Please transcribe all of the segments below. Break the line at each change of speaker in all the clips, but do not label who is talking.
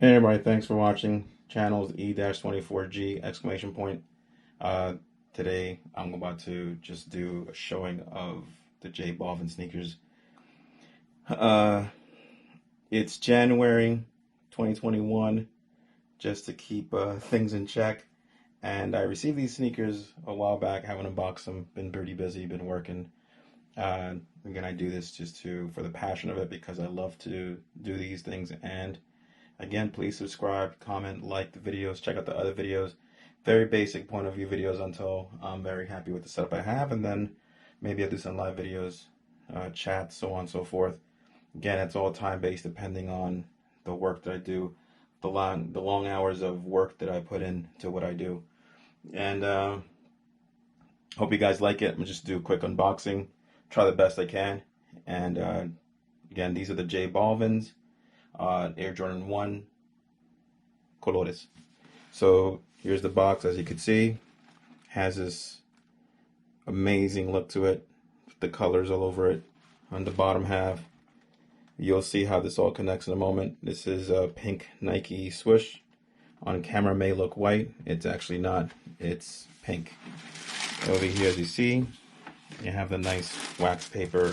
Hey everybody, thanks for watching. Channels E-24G exclamation point. Uh, Today I'm about to just do a showing of the J Balvin sneakers. Uh, it's January 2021, just to keep things in check. And I received these sneakers a while back, haven't unboxed them, been pretty busy, been working. Again, I do this just for the passion of it because I love to do these things. And again, please subscribe, comment, like the videos, check out the other videos. Very basic point of view videos until I'm very happy with the setup I have, and then maybe I'll do some live videos, chats, so on and so forth. Again, it's all time based depending on the work that I do, the long hours of work that I put into what I do. And hope you guys like it. I'm gonna just do a quick unboxing, try the best I can. And again, these are the J Balvins, Air Jordan 1 Colores. So here's the box. As you can see, has this amazing look to it, the colors all over it. On the bottom half, you'll see how this all connects in a moment. This is a pink Nike swoosh. On camera may look white, it's actually not, it's pink. Over here, as you see, you have the nice wax paper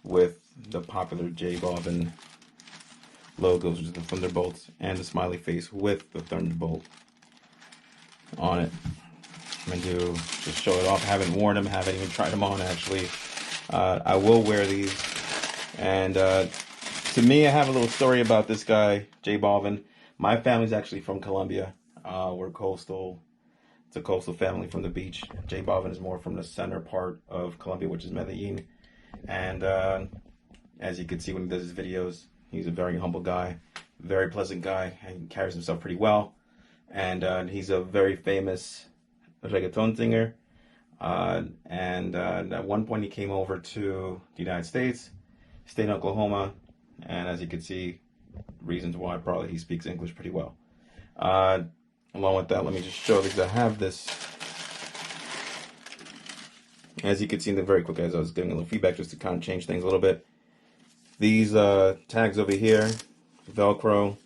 with the popular J Balvin logos, which is the Thunderbolts, and the smiley face with the Thunderbolt on it. I'm going to just show it off. I haven't worn them, haven't even tried them on actually. I will wear these. And to me, I have a little story about this guy, J Balvin. My family's actually from Colombia. We're coastal. It's a coastal family from the beach. J Balvin is more from the center part of Colombia, which is Medellin. And as you can see when he does his videos, he's a very humble guy, very pleasant guy, and he carries himself pretty well. And he's a very famous reggaeton singer. And at one point he came over to the United States, stayed in Oklahoma, and as you can see, reasons why probably he speaks English pretty well. Along with that, let me just show you, because I have this. As you can see in the very quick, as I was giving a little feedback just to kind of change things a little bit. These tags over here, Velcro,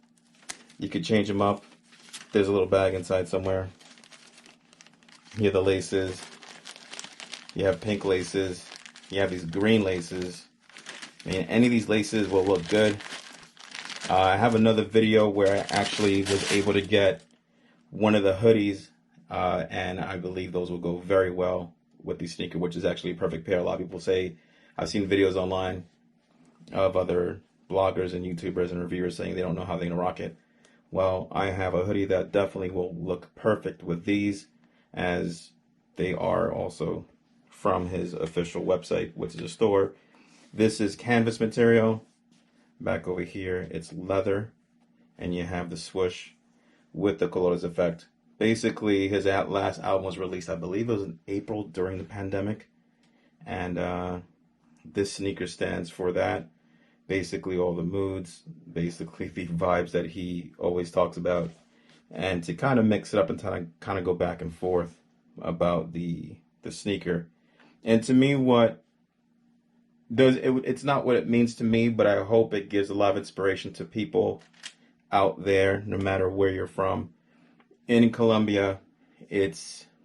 you could change them up. There's a little bag inside somewhere. Here are the laces. You have pink laces. You have these green laces. I mean, any of these laces will look good. I have another video where I actually was able to get one of the hoodies, and I believe those will go very well with the sneaker, which is actually a perfect pair. A lot of people say, I've seen videos online of other bloggers and YouTubers and reviewers saying they don't know how they're gonna rock it. Well, I have a hoodie that definitely will look perfect with these, as they are also from his official website, which is a store. This is canvas material. Back over here, it's leather, and you have the swoosh with the colores effect. Basically, his last album was released, I believe it was in April during the pandemic, and this sneaker stands for that. Basically, all the moods, basically the vibes that he always talks about, and to kind of mix it up and kind of go back and forth about the sneaker. And to me, what does it's not what it means to me, but I hope it gives a lot of inspiration to people out there, no matter where you're from. In Colombia,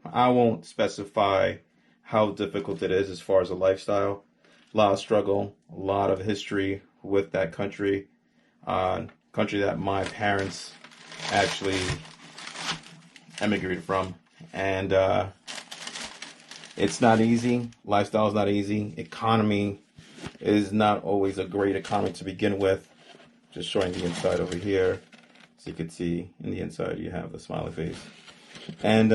I won't specify how difficult it is as far as a lifestyle. A lot of struggle, a lot of history with that country. Country that my parents actually emigrated from. And it's not easy. Lifestyle is not easy. Economy is not always a great economy to begin with. Just showing the inside over here. So you can see in the inside you have the smiley face. And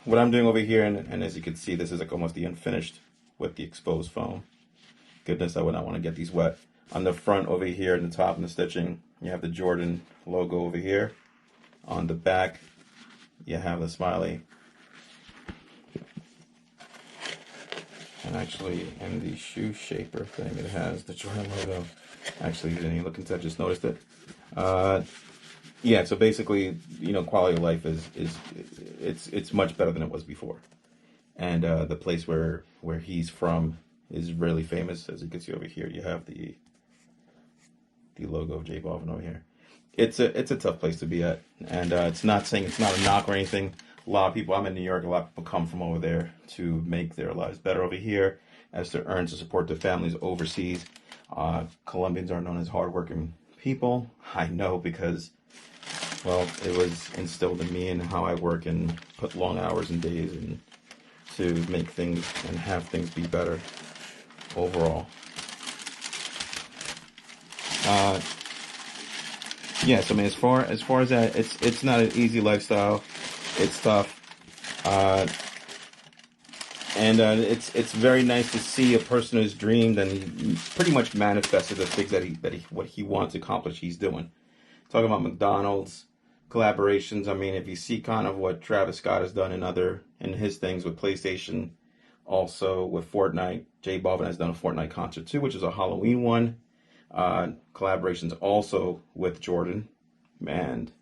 what I'm doing over here, and as you can see, this is like almost the unfinished with the exposed foam. Goodness, I would not want to get these wet. On the front over here, in the top and the stitching, you have the Jordan logo over here. On the back, you have the smiley. And actually, in the shoe shaper thing, it has the Jordan logo. Actually, didn't even look into that, just noticed it. Yeah, so basically, quality of life it's much better than it was before. And the place where he's from is really famous. As you can see over here, you have the logo of J Balvin over here. it's a tough place to be at, and it's not saying it's not a knock or anything. A lot of people, I'm in New York, a lot of people come from over there to make their lives better over here, as to earn to support their families overseas. Colombians are known as hardworking people. I know because, well, it was instilled in me and how I work and put long hours and days and to make things and have things be better overall. Uh, yes, I mean, as far as that, it's not an easy lifestyle. It's tough, uh, and it's very nice to see a person who's dreamed and he pretty much manifested the things that he what he wants to accomplish. He's doing. Talking about McDonald's collaborations. I mean, if you see kind of what Travis Scott has done in his things with PlayStation, also with Fortnite. J Balvin has done a Fortnite concert too, which is a Halloween one. Collaborations also with Jordan. And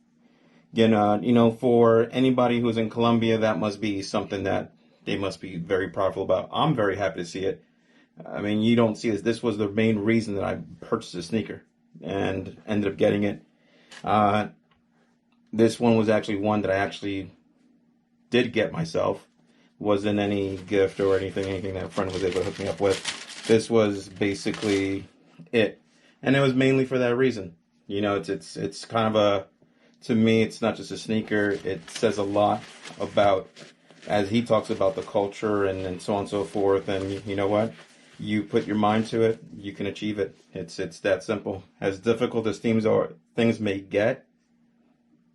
again, for anybody who's in Colombia, that must be something that they must be very proudful about. I'm very happy to see it. I mean, you don't see this. This was the main reason that I purchased a sneaker and ended up getting it. Uh, this one was actually one that I actually did get myself. Wasn't any gift or anything that a friend was able to hook me up with. This was basically it. And it was mainly for that reason. It's kind of to me, it's not just a sneaker. It says a lot about, as he talks about the culture and so on and so forth. And you know what? You put your mind to it, you can achieve it. It's that simple. As difficult as things may get,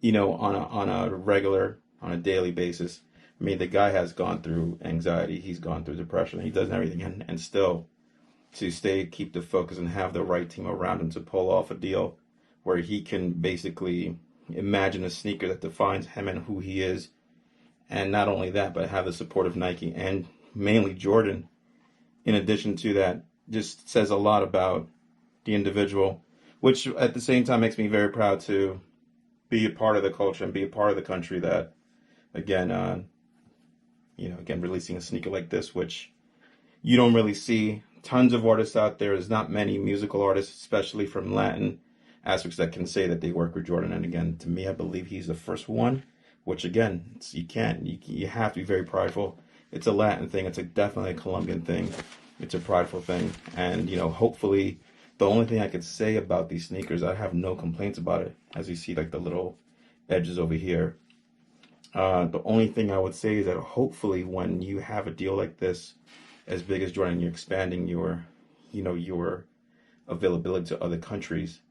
on a daily basis. I mean, the guy has gone through anxiety, he's gone through depression, he does everything, and still to keep the focus and have the right team around him to pull off a deal where he can basically imagine a sneaker that defines him and who he is, and not only that, but have the support of Nike and mainly Jordan. In addition to that, just says a lot about the individual, which at the same time makes me very proud to be a part of the culture and be a part of the country that, again, again, releasing a sneaker like this, which you don't really see tons of artists out there. There's not many musical artists, especially from Latin aspects, that can say that they work with Jordan. And again, to me, I believe he's the first one, which again, you have to be very prideful. It's a Latin thing. It's definitely a Colombian thing. It's a prideful thing. And, hopefully the only thing I could say about these sneakers, I have no complaints about it. As you see, like the little edges over here. The only thing I would say is that hopefully when you have a deal like this, as big as Jordan, you're expanding your availability to other countries.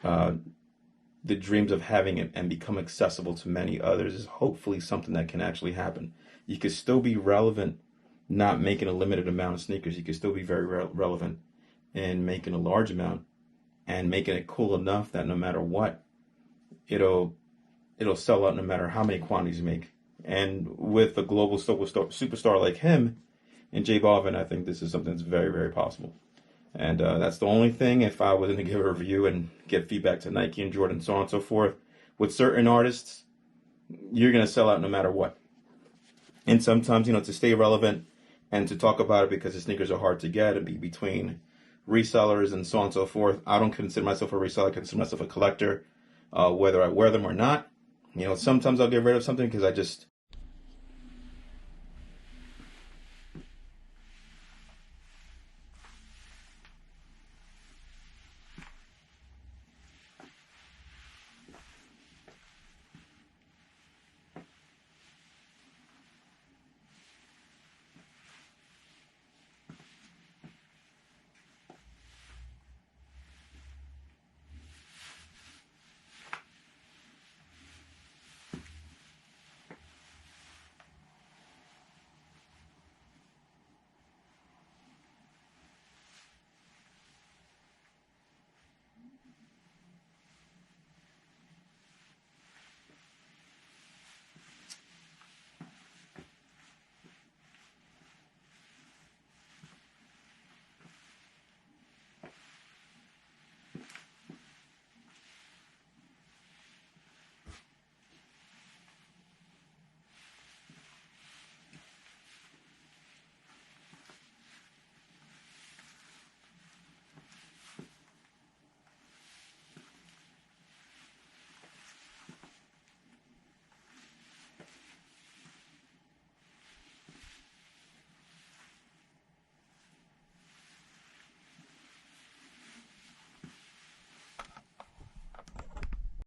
The dreams of having it and become accessible to many others is hopefully something that can actually happen. You could still be relevant, not making a limited amount of sneakers. You could still be very relevant in making a large amount and making it cool enough that no matter what, it'll sell out no matter how many quantities you make. And with a global superstar like him and J Balvin, I think this is something that's very, very possible. And that's the only thing, if I was going to give a review and get feedback to Nike and Jordan, so on and so forth, with certain artists, you're going to sell out no matter what. And sometimes, to stay relevant and to talk about it, because the sneakers are hard to get and be between resellers and so on and so forth. I don't consider myself a reseller. I consider myself a collector, whether I wear them or not. Sometimes I'll get rid of something because